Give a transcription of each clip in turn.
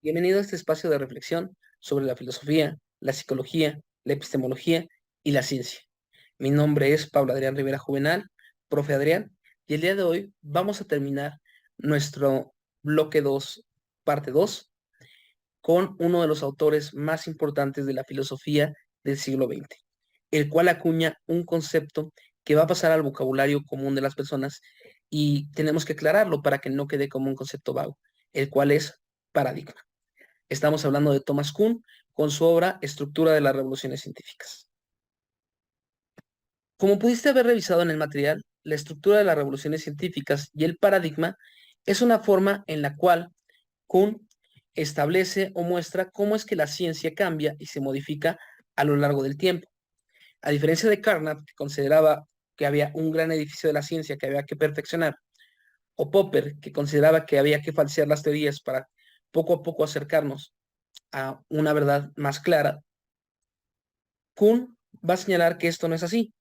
Bienvenido a este espacio de reflexión sobre la filosofía, la psicología, la epistemología y la ciencia. Mi nombre es Pablo Adrián Rivera Juvenal, profe Adrián, y el día de hoy vamos a terminar nuestro bloque 2, parte 2, con uno de los autores más importantes de la filosofía del siglo XX, el cual acuña un concepto que va a pasar al vocabulario común de las personas y tenemos que aclararlo para que no quede como un concepto vago, el cual es paradigma. Estamos hablando de Thomas Kuhn con su obra Estructura de las revoluciones científicas. Como pudiste haber revisado en el material, la estructura de las revoluciones científicas y el paradigma es una forma en la cual Kuhn establece o muestra cómo es que la ciencia cambia y se modifica a lo largo del tiempo. A diferencia de Carnap, que consideraba que había un gran edificio de la ciencia que había que perfeccionar, o Popper, que consideraba que había que falsear las teorías para poco a poco acercarnos a una verdad más clara, Kuhn va a señalar que esto no es así,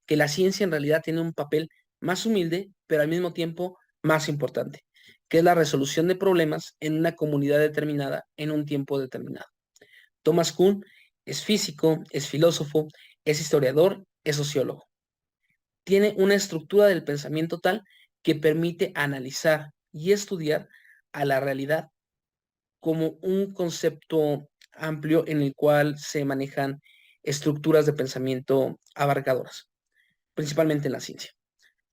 que la ciencia en realidad tiene un papel más humilde, pero al mismo tiempo más importante, que es la resolución de problemas en una comunidad determinada en un tiempo determinado. Thomas Kuhn es físico, es filósofo, es historiador, es sociólogo. Tiene una estructura del pensamiento tal que permite analizar y estudiar a la realidad como un concepto amplio en el cual se manejan estructuras de pensamiento abarcadoras, principalmente en la ciencia.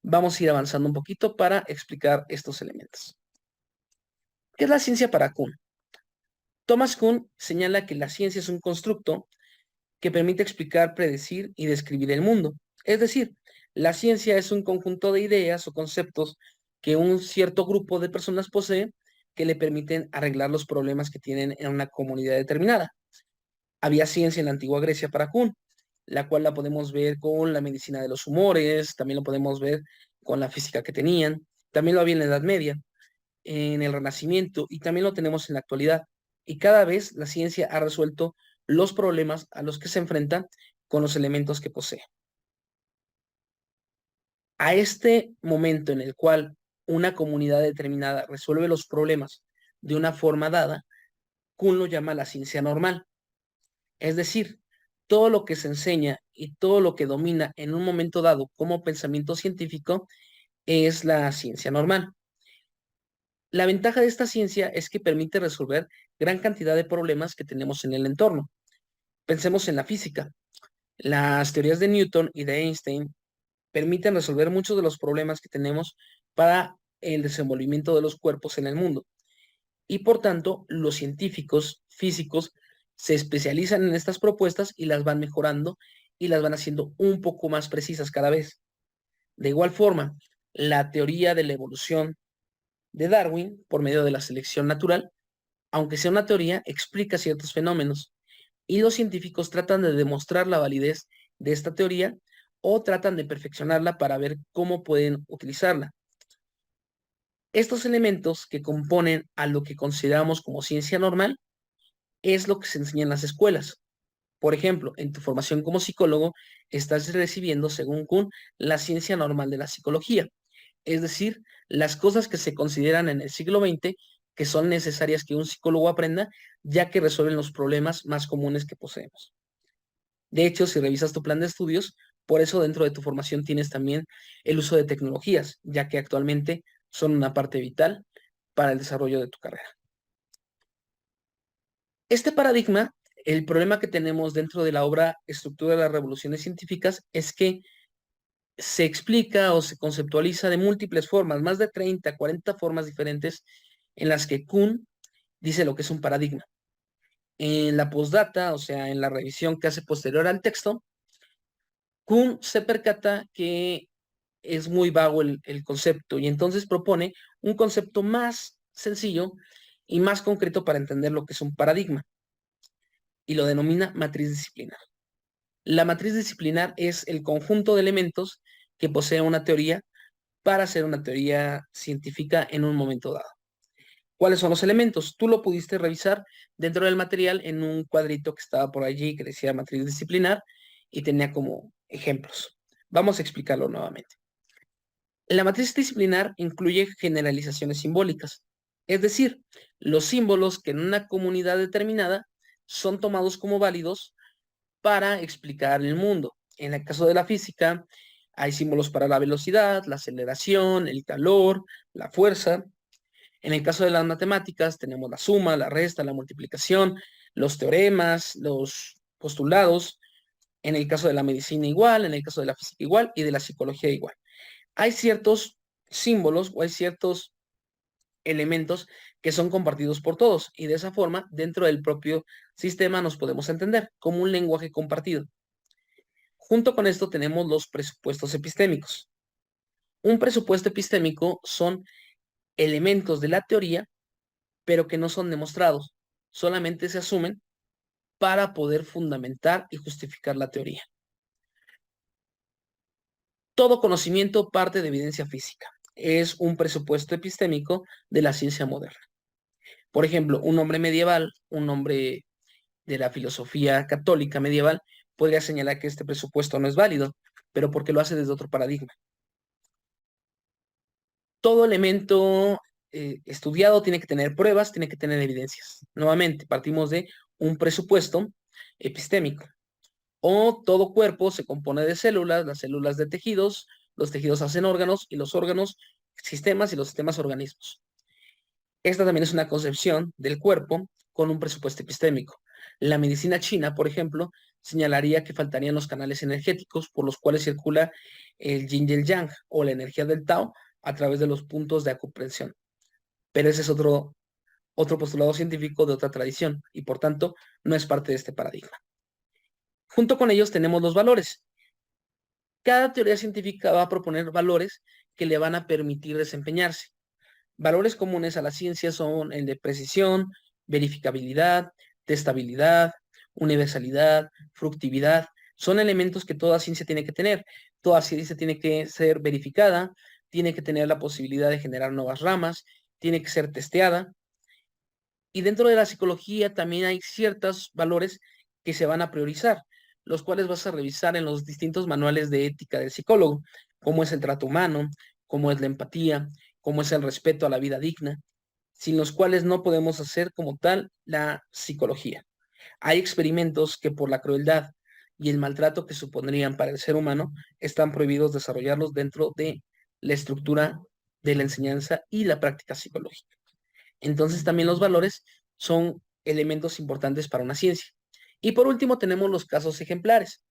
Vamos a ir avanzando un poquito para explicar estos elementos. ¿Qué es la ciencia para Kuhn? Thomas Kuhn señala que la ciencia es un constructo que permite explicar, predecir y describir el mundo. Es decir, la ciencia es un conjunto de ideas o conceptos que un cierto grupo de personas posee que le permiten arreglar los problemas que tienen en una comunidad determinada. Había ciencia en la antigua Grecia para Kuhn, la cual la podemos ver con la medicina de los humores, también lo podemos ver con la física que tenían, también lo había en la Edad Media, en el Renacimiento y también lo tenemos en la actualidad. Y cada vez la ciencia ha resuelto los problemas a los que se enfrenta con los elementos que posee. A este momento en el cual una comunidad determinada resuelve los problemas de una forma dada, Kuhn lo llama la ciencia normal. Es decir, todo lo que se enseña y todo lo que domina en un momento dado como pensamiento científico es la ciencia normal. La ventaja de esta ciencia es que permite resolver gran cantidad de problemas que tenemos en el entorno. Pensemos en la física. Las teorías de Newton y de Einstein permiten resolver muchos de los problemas que tenemos para el desenvolvimiento de los cuerpos en el mundo. Y por tanto, los científicos físicos se especializan en estas propuestas y las van mejorando y las van haciendo un poco más precisas cada vez. De igual forma, la teoría de la evolución de Darwin, por medio de la selección natural, aunque sea una teoría, explica ciertos fenómenos y los científicos tratan de demostrar la validez de esta teoría o tratan de perfeccionarla para ver cómo pueden utilizarla. Estos elementos que componen a lo que consideramos como ciencia normal es lo que se enseña en las escuelas. Por ejemplo, en tu formación como psicólogo estás recibiendo, según Kuhn, la ciencia normal de la psicología, es decir, las cosas que se consideran en el siglo XX que son necesarias que un psicólogo aprenda, ya que resuelven los problemas más comunes que poseemos. De hecho, si revisas tu plan de estudios, por eso dentro de tu formación tienes también el uso de tecnologías, ya que actualmente son una parte vital para el desarrollo de tu carrera. Este paradigma, el problema que tenemos dentro de la obra Estructura de las Revoluciones Científicas es que se explica o se conceptualiza de múltiples formas, más de 30, 40 formas diferentes en las que Kuhn dice lo que es un paradigma. En la postdata, o sea, en la revisión que hace posterior al texto, Kuhn se percata que es muy vago el concepto y entonces propone un concepto más sencillo y más concreto para entender lo que es un paradigma y lo denomina matriz disciplinar. La matriz disciplinar es el conjunto de elementos que posee una teoría para hacer una teoría científica en un momento dado. ¿Cuáles son los elementos? Tú lo pudiste revisar dentro del material en un cuadrito que estaba por allí que decía matriz disciplinar y tenía como ejemplos. Vamos a explicarlo nuevamente. La matriz disciplinar incluye generalizaciones simbólicas. Es decir, los símbolos que en una comunidad determinada son tomados como válidos para explicar el mundo. En el caso de la física, hay símbolos para la velocidad, la aceleración, el calor, la fuerza. En el caso de las matemáticas, tenemos la suma, la resta, la multiplicación, los teoremas, los postulados. En el caso de la medicina igual, en el caso de la física igual y de la psicología igual. Hay ciertos símbolos o hay ciertos elementos que son compartidos por todos y de esa forma dentro del propio sistema nos podemos entender como un lenguaje compartido. Junto con esto tenemos los presupuestos epistémicos. Un presupuesto epistémico son elementos de la teoría, pero que no son demostrados, solamente se asumen para poder fundamentar y justificar la teoría. Todo conocimiento parte de evidencia física. Es un presupuesto epistémico de la ciencia moderna. Por ejemplo, un hombre medieval, un hombre de la filosofía católica medieval, podría señalar que este presupuesto no es válido, pero porque lo hace desde otro paradigma. Todo elemento estudiado tiene que tener pruebas, tiene que tener evidencias. Nuevamente, partimos de un presupuesto epistémico. O todo cuerpo se compone de células, las células de tejidos, los tejidos hacen órganos y los órganos sistemas y los sistemas organismos. Esta también es una concepción del cuerpo con un presupuesto epistémico. La medicina china, por ejemplo, señalaría que faltarían los canales energéticos por los cuales circula el yin y el yang o la energía del Tao a través de los puntos de acupresión. Pero ese es otro postulado científico de otra tradición y por tanto no es parte de este paradigma. Junto con ellos tenemos los valores. Cada teoría científica va a proponer valores que le van a permitir desempeñarse. Valores comunes a la ciencia son el de precisión, verificabilidad, testabilidad, universalidad, fructividad. Son elementos que toda ciencia tiene que tener. Toda ciencia tiene que ser verificada, tiene que tener la posibilidad de generar nuevas ramas, tiene que ser testeada. Y dentro de la psicología también hay ciertos valores que se van a priorizar, los cuales vas a revisar en los distintos manuales de ética del psicólogo, cómo es el trato humano, cómo es la empatía, cómo es el respeto a la vida digna, sin los cuales no podemos hacer como tal la psicología. Hay experimentos que por la crueldad y el maltrato que supondrían para el ser humano están prohibidos desarrollarlos dentro de la estructura de la enseñanza y la práctica psicológica. Entonces también los valores son elementos importantes para una ciencia. Y por último tenemos los casos ejemplares.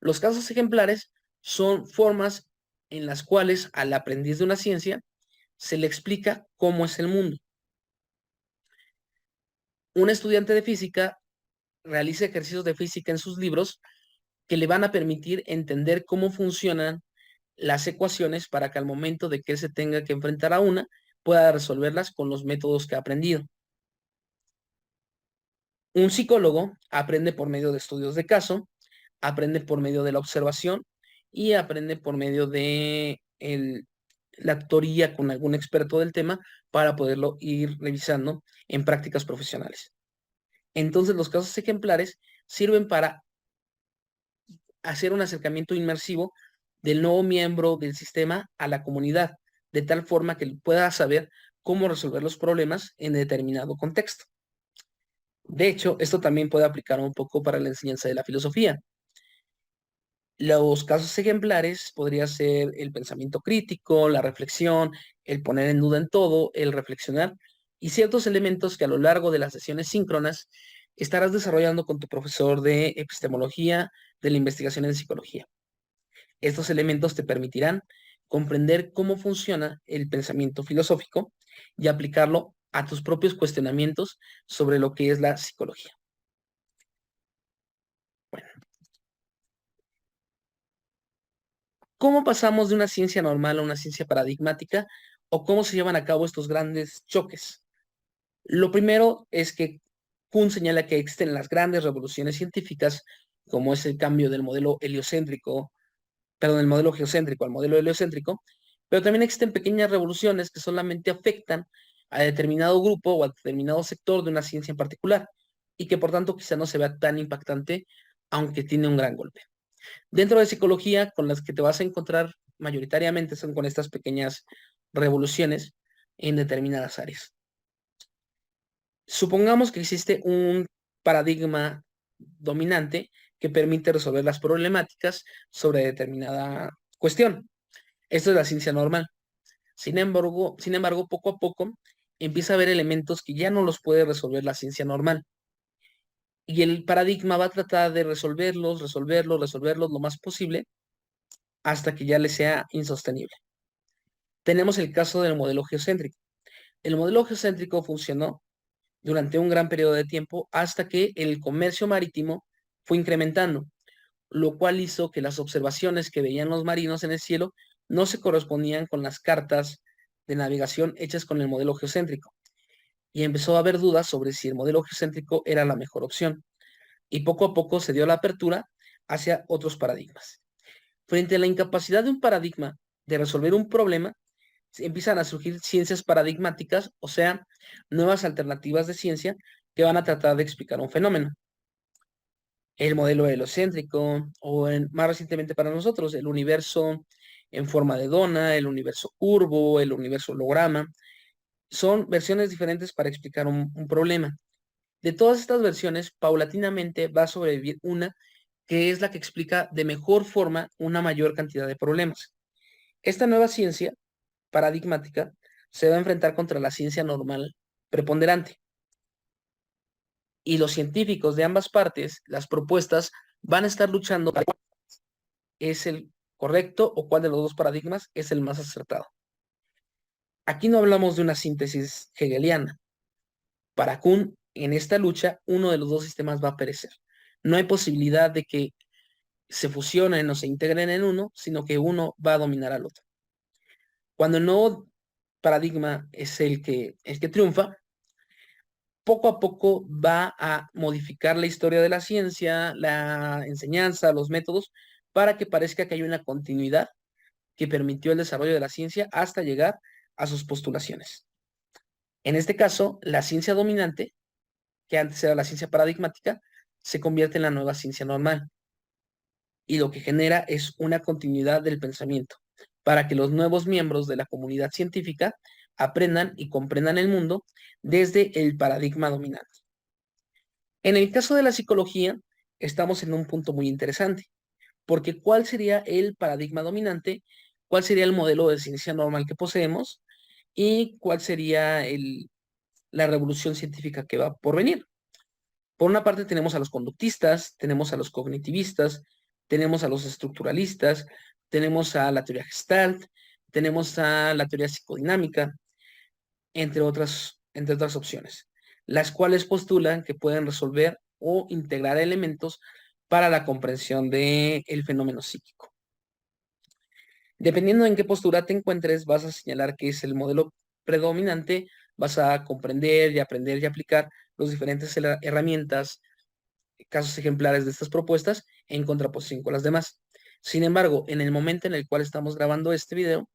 Los casos ejemplares son formas en las cuales al aprendiz de una ciencia se le explica cómo es el mundo. Un estudiante de física realiza ejercicios de física en sus libros que le van a permitir entender cómo funcionan las ecuaciones para que al momento de que él se tenga que enfrentar a una, pueda resolverlas con los métodos que ha aprendido. Un psicólogo aprende por medio de estudios de caso, aprende por medio de la observación y aprende por medio de la teoría con algún experto del tema para poderlo ir revisando en prácticas profesionales. Entonces los casos ejemplares sirven para hacer un acercamiento inmersivo del nuevo miembro del sistema a la comunidad, de tal forma que pueda saber cómo resolver los problemas en determinado contexto. De hecho, esto también puede aplicar un poco para la enseñanza de la filosofía. Los casos ejemplares podría ser el pensamiento crítico, la reflexión, el poner en duda en todo, el reflexionar y ciertos elementos que a lo largo de las sesiones síncronas estarás desarrollando con tu profesor de epistemología de la investigación en psicología. Estos elementos te permitirán comprender cómo funciona el pensamiento filosófico y aplicarlo a tus propios cuestionamientos sobre lo que es la psicología. Bueno, ¿cómo pasamos de una ciencia normal a una ciencia paradigmática o cómo se llevan a cabo estos grandes choques? Lo primero es que Kuhn señala que existen las grandes revoluciones científicas, como es el cambio del modelo heliocéntrico, perdón, el modelo geocéntrico al modelo heliocéntrico, pero también existen pequeñas revoluciones que solamente afectan a determinado grupo o a determinado sector de una ciencia en particular y que por tanto quizá no se vea tan impactante, aunque tiene un gran golpe. Dentro de psicología, con las que te vas a encontrar mayoritariamente son con estas pequeñas revoluciones en determinadas áreas. Supongamos que existe un paradigma dominante que permite resolver las problemáticas sobre determinada cuestión. Esto es la ciencia normal. Sin embargo, poco a poco empieza a haber elementos que ya no los puede resolver la ciencia normal. Y el paradigma va a tratar de resolverlos lo más posible hasta que ya le sea insostenible. Tenemos el caso del modelo geocéntrico. El modelo geocéntrico funcionó durante un gran periodo de tiempo hasta que el comercio marítimo fue incrementando, lo cual hizo que las observaciones que veían los marinos en el cielo no se correspondían con las cartas de navegación hechas con el modelo geocéntrico, y empezó a haber dudas sobre si el modelo geocéntrico era la mejor opción, y poco a poco se dio la apertura hacia otros paradigmas. Frente a la incapacidad de un paradigma de resolver un problema, empiezan a surgir ciencias paradigmáticas, o sea, nuevas alternativas de ciencia que van a tratar de explicar un fenómeno. El modelo heliocéntrico, o más recientemente para nosotros, el universo en forma de dona, el universo curvo, el universo holograma, son versiones diferentes para explicar un problema. De todas estas versiones, paulatinamente va a sobrevivir una que es la que explica de mejor forma una mayor cantidad de problemas. Esta nueva ciencia paradigmática se va a enfrentar contra la ciencia normal preponderante. Y los científicos de ambas partes, las propuestas, van a estar luchando para cuál es el correcto o cuál de los dos paradigmas es el más acertado. Aquí no hablamos de una síntesis hegeliana. Para Kuhn, en esta lucha, uno de los dos sistemas va a perecer. No hay posibilidad de que se fusionen o se integren en uno, sino que uno va a dominar al otro. Cuando el nuevo paradigma es el que triunfa, poco a poco va a modificar la historia de la ciencia, la enseñanza, los métodos, para que parezca que hay una continuidad que permitió el desarrollo de la ciencia hasta llegar a sus postulaciones. En este caso, la ciencia dominante, que antes era la ciencia paradigmática, se convierte en la nueva ciencia normal. Y lo que genera es una continuidad del pensamiento, para que los nuevos miembros de la comunidad científica aprendan y comprendan el mundo desde el paradigma dominante. En el caso de la psicología, estamos en un punto muy interesante, porque ¿cuál sería el paradigma dominante? ¿Cuál sería el modelo de ciencia normal que poseemos? ¿Y cuál sería la revolución científica que va por venir? Por una parte tenemos a los conductistas, tenemos a los cognitivistas, tenemos a los estructuralistas, tenemos a la teoría Gestalt, tenemos a la teoría psicodinámica, entre otras opciones, las cuales postulan que pueden resolver o integrar elementos para la comprensión del fenómeno psíquico. Dependiendo en qué postura te encuentres, vas a señalar que es el modelo predominante, vas a comprender y aprender y aplicar las diferentes herramientas, casos ejemplares de estas propuestas en contraposición con las demás. Sin embargo, en el momento en el cual estamos grabando este video,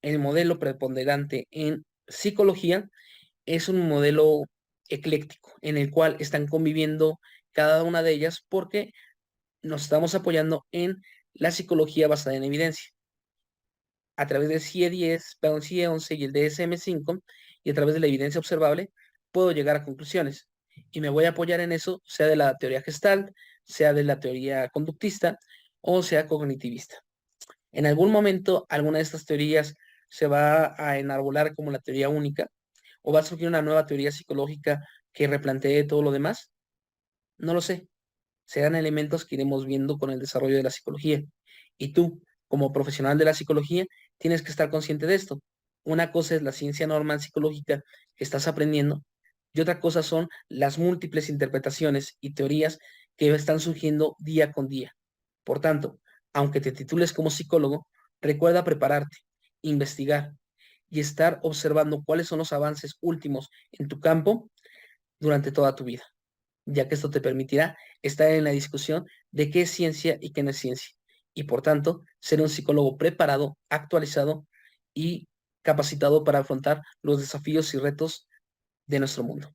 el modelo preponderante en psicología es un modelo ecléctico en el cual están conviviendo cada una de ellas porque nos estamos apoyando en la psicología basada en evidencia a través del CIE-10, perdón, CIE-11 y el DSM-5, y a través de la evidencia observable puedo llegar a conclusiones y me voy a apoyar en eso, sea de la teoría Gestalt, sea de la teoría conductista o sea cognitivista. En algún momento alguna de estas teorías se va a enarbolar como la teoría única, o va a surgir una nueva teoría psicológica que replantee todo lo demás. No lo sé. Serán elementos que iremos viendo con el desarrollo de la psicología. Y tú, como profesional de la psicología, tienes que estar consciente de esto. Una cosa es la ciencia normal psicológica que estás aprendiendo y otra cosa son las múltiples interpretaciones y teorías que están surgiendo día con día. Por tanto, aunque te titules como psicólogo, recuerda prepararte, investigar y estar observando cuáles son los avances últimos en tu campo durante toda tu vida, ya que esto te permitirá estar en la discusión de qué es ciencia y qué no es ciencia, y por tanto ser un psicólogo preparado, actualizado y capacitado para afrontar los desafíos y retos de nuestro mundo.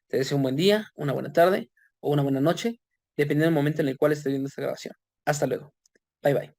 Te deseo un buen día, una buena tarde o una buena noche, dependiendo del momento en el cual estés viendo esta grabación. Hasta luego. Bye bye.